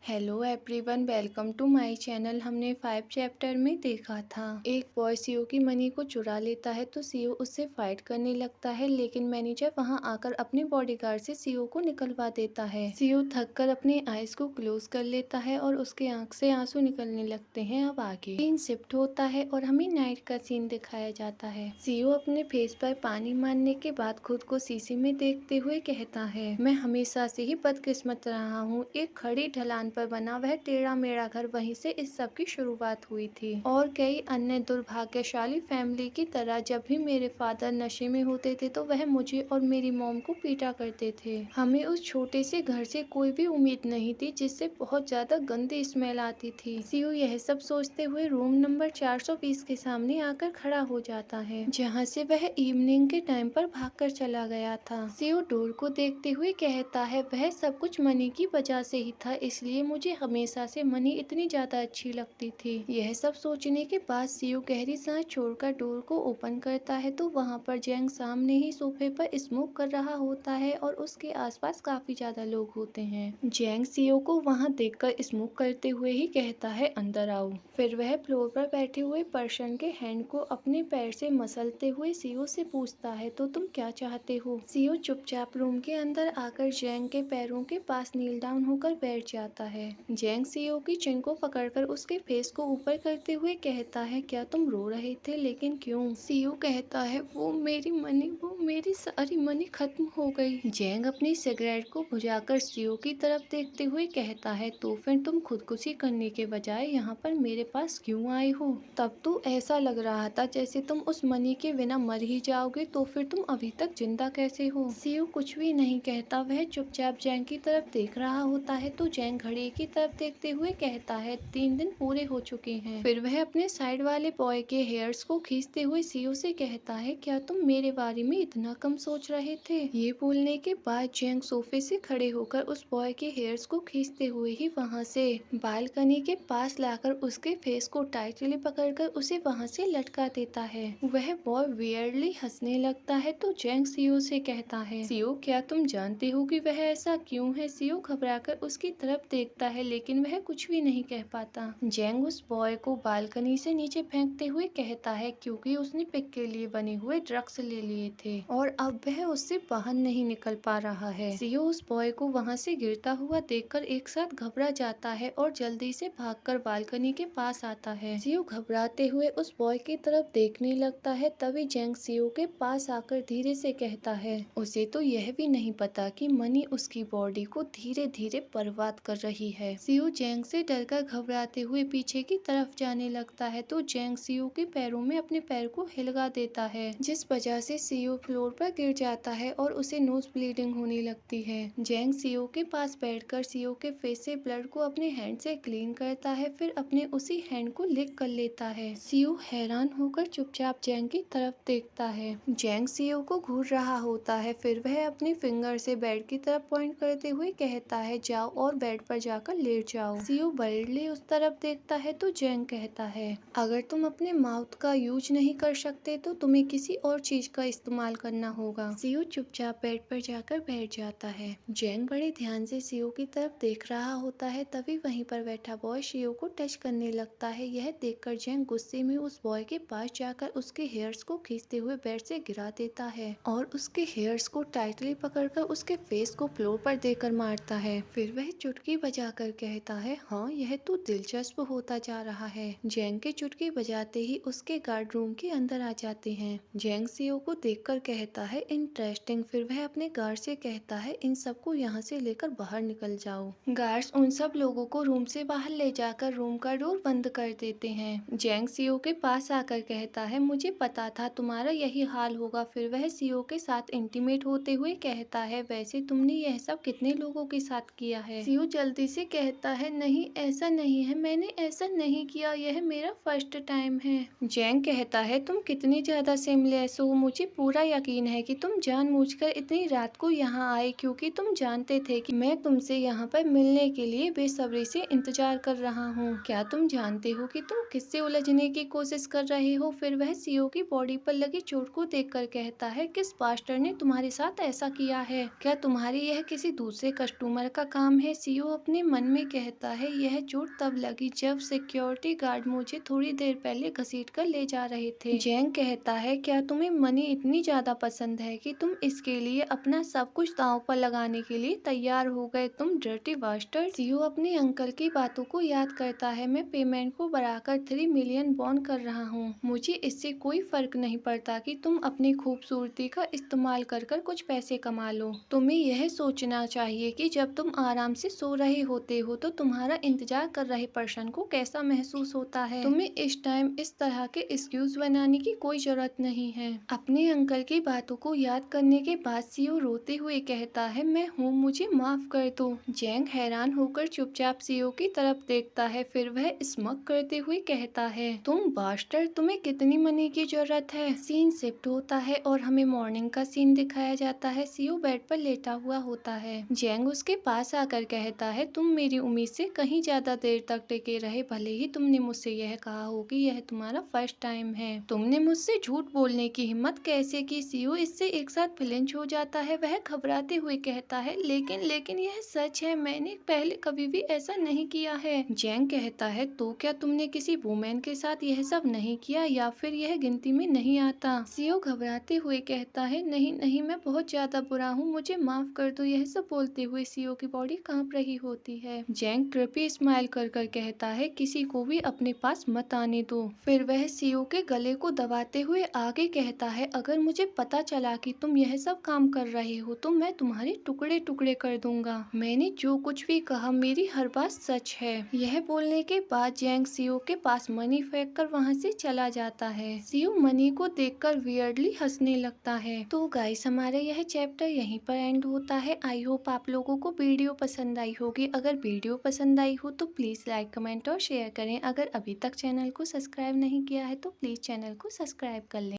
Hello everyone, welcome to my channel. हमने 5 chapter में देखा था एक बॉय सीओ की मनी को चुरा लेता है तो सीओ उससे फाइट करने लगता है, लेकिन मैनेजर वहां आकर अपने बॉडीगार्ड से सीओ को निकलवा देता है। सीओ थककर अपने आईज को क्लोज कर लेता है और उसके आंख से आंसू निकलने लगते हैं। अब आगे सीन शिफ्ट होता है और हमें नाइट का सीन दिखाया जाता है। सीओ अपने फेस पर पानी मारने के बाद खुद को शीशे में देखते हुए कहता है, मैं हमेशा से ही बदकिस्मत रहा हूँ। एक खड़ी ढलान पर बना वह टेढ़ा मेढ़ा घर, वहीं से इस सब की शुरुआत हुई थी। और कई अन्य दुर्भाग्यशाली फैमिली की तरह जब भी मेरे फादर नशे में होते थे तो वह मुझे और मेरी मॉम को पीटा करते थे। हमें उस छोटे से घर से कोई भी उम्मीद नहीं थी, जिससे बहुत ज्यादा गंदी स्मेल आती थी। सीयू यह सब सोचते हुए रूम नंबर 420 के सामने आकर खड़ा हो जाता है, जहाँ से वह इवनिंग के टाइम पर भागकर चला गया था। सीयू डोर को देखते हुए कहता है, वह सब कुछ मनी की वजह से ही था, इसलिए मुझे हमेशा से मनी इतनी ज्यादा अच्छी लगती थी। यह सब सोचने के बाद सीयू गहरी सांस छोड़कर डोर को ओपन करता है तो वहाँ पर जैंग सामने ही सोफे पर स्मोक कर रहा होता है और उसके आसपास काफी ज्यादा लोग होते हैं। जैंग सीयू को वहाँ देखकर स्मोक करते हुए ही कहता है, अंदर आओ। फिर वह फ्लोर पर बैठे हुए पर्सन के हैंड को अपने पैर से मसलते हुए सीयू से पूछता है, तो तुम क्या चाहते हो? सीयू चुपचाप रूम के अंदर आकर जैंग के पैरों के पास नील डाउन होकर बैठ जाता है। जैंग सीओ की चिन को पकड़कर उसके फेस को ऊपर करते हुए कहता है, क्या तुम रो रहे थे? लेकिन क्यों? सीओ कहता है, वो मेरी सारी मनी खत्म हो गई। जैंग अपनी सिगरेट को बुझाकर सीओ की तरफ देखते हुए कहता है, तो फिर तुम खुदकुशी करने के बजाय यहाँ पर मेरे पास क्यों आए हो? तब तो ऐसा लग रहा था जैसे तुम उस मनी के बिना मर ही जाओगे, तो फिर तुम अभी तक जिंदा कैसे हो? सीओ कुछ भी नहीं कहता, वह चुपचाप जैंग की तरफ देख रहा होता है तो जैंग घड़ी की तरफ देखते हुए कहता है, 3 दिन पूरे हो चुके हैं। फिर वह अपने साइड वाले बॉय के हेयर्स को खींचते हुए सीओ से कहता है, क्या तुम मेरे बारे में इतना कम सोच रहे थे? ये बोलने के बाद जैंग सोफे से खड़े होकर उस बॉय के हेयर्स को खींचते हुए ही वहाँ से बालकनी के पास लाकर उसके फेस को टाइटली पकड़कर उसे वहाँ से लटका देता है। वह बॉय वियर्डली हंसने लगता है तो जैंग सीओ से कहता है, सीओ क्या तुम जानते हो कि वह ऐसा क्यों है? सीओ घबराकर उसकी तरफ देखता है, लेकिन वह कुछ भी नहीं कह पाता। जैंग उस बॉय को बालकनी से नीचे फेंकते हुए कहता है, क्योंकि उसने पिक के लिए बने हुए ड्रग्स ले लिए थे और अब वह उससे बाहर नहीं निकल पा रहा है। सीओ उस बॉय को वहाँ से गिरता हुआ देखकर एक साथ घबरा जाता है और जल्दी से भागकर बालकनी के पास आता है। सीओ घबराते हुए उस बॉय की तरफ देखने लगता है, तभी जैंग सीओ के पास आकर धीरे से कहता है, उसे तो यह भी नहीं पता कि मनी उसकी बॉडी को धीरे धीरे बर्बाद कर रही है। सीओ जैंग से डरकर घबराते हुए पीछे की तरफ जाने लगता है तो जैंग सीओ के पैरों में अपने पैर को हिलगा देता है, जिस वजह से सीओ फ्लोर पर गिर जाता है और उसे नोज ब्लीडिंग होने लगती है। जैंग सीओ के पास बैठकर सीओ के फेस से ब्लड को अपने हैंड से क्लीन करता है, फिर अपने उसी हैंड को लिक कर लेता है। सीओ हैरान होकर चुपचाप जैंग की तरफ देखता है। जैंग सीओ को घूर रहा होता है, फिर वह अपने फिंगर से बेड की तरफ पॉइंट करते हुए कहता है, जाओ और बेड पर जाकर लेट जाओ। सीओ वर्ल्डली उस तरफ देखता है तो जैंग कहता है, अगर तुम अपने माउथ का यूज नहीं कर सकते तो तुम्हें किसी और चीज का इस्तेमाल करना होगा। सीओ चुपचाप बेड पर जाकर बैठ जाता है। जैंग बड़े ध्यान से सीओ की तरफ देख रहा होता है, तभी वहीं पर बैठा बॉय सीओ को टच करने लगता है। यह देखकर जैंग गुस्से में उस बॉय के पास जाकर उसके हेयर्स को खींचते हुए बेड से गिरा देता है और उसके हेयर्स को टाइटली पकड़कर उसके फेस को फ्लोर पर देकर मारता है। फिर वह चुटकी बजाकर कहता है, हाँ यह तो दिलचस्प होता जा रहा है। जैंग के चुटकी बजाते ही उसके गार्ड रूम के अंदर आ जाते हैं। जैंग सीओ को देखकर कहता है, इंटरेस्टिंग। फिर वह अपने गार्ड से कहता है, इन सबको यहाँ से लेकर बाहर निकल जाओ। गार्ड्स उन सब लोगों को रूम से बाहर ले जाकर रूम का डोर बंद कर देते हैं। जैंग सीओ के पास आकर कहता है, मुझे पता था तुम्हारा यही हाल होगा। फिर वह सीओ के साथ इंटीमेट होते हुए कहता है, वैसे तुमने यह सब कितने लोगों के साथ किया है? सीओ जल्दी से कहता है, नहीं ऐसा नहीं है, मैंने ऐसा नहीं किया, यह मेरा फर्स्ट टाइम है। जैंग कहता है, तुम कितनी ज्यादा सेमलेस हो, मुझे पूरा यकीन है कि तुम जानबूझकर इतनी रात को यहाँ आए क्योंकि तुम जानते थे कि मैं तुमसे यहाँ पर मिलने के लिए बेसब्री से इंतजार कर रहा हूँ। क्या तुम जानते हो कि तुम किससे उलझने की कोशिश कर रहे हो? फिर वह सीओ की बॉडी पर लगी चोट को देखकर कहता है, किस पास्टर ने तुम्हारे साथ ऐसा किया है? क्या तुम्हारी यह किसी दूसरे कस्टमर का काम है? सीओ अपने अपने मन में कहता है यह चोट तब लगी जब सिक्योरिटी गार्ड मुझे थोड़ी देर पहले घसीट कर ले जा रहे थे। जैंग कहता है क्या तुम्हें मनी इतनी ज्यादा पसंद है कि तुम इसके लिए अपना सब कुछ दांव पर लगाने के लिए तैयार हो गए, तुम डर्टी बास्टर्ड। सीयू अपने अंकल की बातों को याद करता है, मैं पेमेंट को बढ़ाकर 3 मिलियन बॉन्ड कर रहा हूँ, मुझे इससे कोई फर्क नहीं पड़ता कि तुम अपनी खूबसूरती का इस्तेमाल कर कर कुछ पैसे कमा लो। तुम्हें यह सोचना चाहिए कि जब तुम आराम से सो रहे होते हो तो तुम्हारा इंतजार कर रहे पर्सन को कैसा महसूस होता है। तुम्हें इस टाइम इस तरह के एक्सक्यूज बनाने की कोई जरूरत नहीं है। अपने अंकल की बातों को याद करने के बाद सीओ रोते हुए कहता है मैं हूँ, मुझे माफ कर दो। जैंग हैरान होकर चुपचाप सीओ की तरफ देखता है, फिर वह स्मग करते हुए कहता है तुम बास्टर, तुम्हें कितनी मनी की जरूरत है। सीन शिफ्ट होता है और हमें मॉर्निंग का सीन दिखाया जाता है। सीओ बेड पर लेटा हुआ होता है। जैंग उसके पास आकर कहता है तुम मेरी उम्मीद से कहीं ज्यादा देर तक टिके रहे, भले ही तुमने मुझसे यह कहा हो कि यह तुम्हारा फर्स्ट टाइम है। तुमने मुझसे झूठ बोलने की हिम्मत कैसे की। सीओ इससे एक साथ फ्लिंच हो जाता है। वह घबराते हुए कहता है लेकिन यह सच है, मैंने पहले कभी भी ऐसा नहीं किया है। जैंग कहता है तो क्या तुमने किसी वुमेन के साथ यह सब नहीं किया या फिर यह गिनती में नहीं आता। सीओ घबराते हुए कहता है नहीं मैं बहुत ज्यादा बुरा हूँ, मुझे माफ कर दो। यह सब बोलते हुए सीओ की बॉडी कांप रही होती है। जैंग कृपी स्माइल कर कर कहता है किसी को भी अपने पास मत आने दो। फिर वह सीओ के गले को दबाते हुए आगे कहता है अगर मुझे पता चला कि तुम यह सब काम कर रहे हो तो मैं तुम्हारे टुकड़े टुकड़े कर दूंगा। मैंने जो कुछ भी कहा मेरी हर बात सच है। यह बोलने के बाद जैंग सीओ के पास मनी फेंक कर वहाँ से चला जाता है। सीओ मनी को देखकर वियर्डली हंसने लगता है। तो गाइस हमारे यह चैप्टर यहीं पर एंड होता है। आई होप आप लोगों को वीडियो पसंद आई होगी। अगर वीडियो पसंद आई हो तो प्लीज लाइक कमेंट और शेयर करें। अगर अभी तक चैनल को सब्सक्राइब नहीं किया है तो प्लीज चैनल को सब्सक्राइब कर लें।